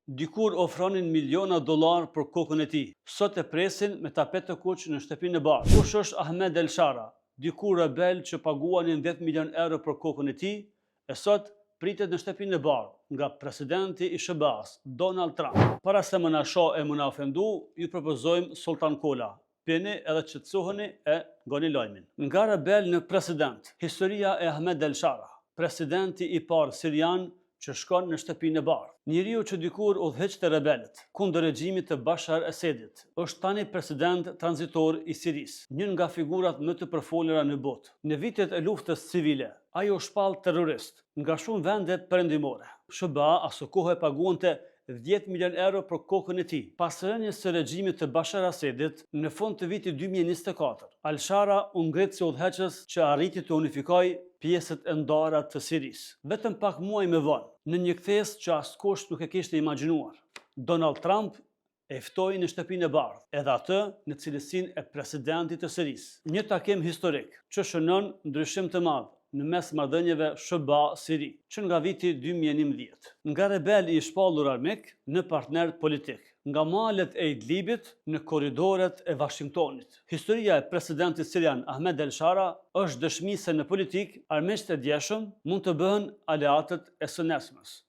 Dikur ofronin miliona dollar për kokën e tij. Sot e presin me tapet të kuq në shtëpinë e bardhë. Kush është Ahmed El Shara? Dikur rebel që paguanin 10 milion euro për kokën e tij, e sot pritet në shtëpinë e bardhë nga presidenti i SBA-s, Donald Trump. Para se më na shoh e më na ofendu, ju propozojmë Sultan Kola. Pini edhe qetësoheni e ngoni lajmin. Nga rebel në president, historia e Ahmed El Shara, presidenti i parë sirian që shkon në shtëpinë e bardhë. Njeriu që dikur udhëheqte rebelët kundër regjimit të Bashar Esadit, është tani president tranzitor i Sirisë, një nga figurat më të përfolura në botë. Në vitet e luftës civile, ai u shpall terrorist nga shumë vendet perëndimore. SBA aso kohë e paguante 10 milion euro për kokën e tij. Pas rënies së regjimit të Bashar Esadit, në fund të vitit 2024, El Shara u ngrit si udhëheqës që arriti të unifikojë pjesët e ndara të Sirisë. Vetëm pak muaj më vonë, në një kthes që askush nuk e kishte imagjinuar, Donald Trump e ftoi në shtëpinë e bardhë, edhe atë në cilësinë e presidentit të Sirisë. Një takim historik që shënon ndryshim të madh në mes marrëdhënieve SBA-Siri, që nga viti 2011. Nga rebeli i shpallur armik në partner politik, nga malet e Idlibit në korridoret e Washingtonit. Historia e presidentit sirian Ahmed El Shara është dëshmi se në politik, armiqtë e djeshëm mund të bëhen aleatët e së nesërmes.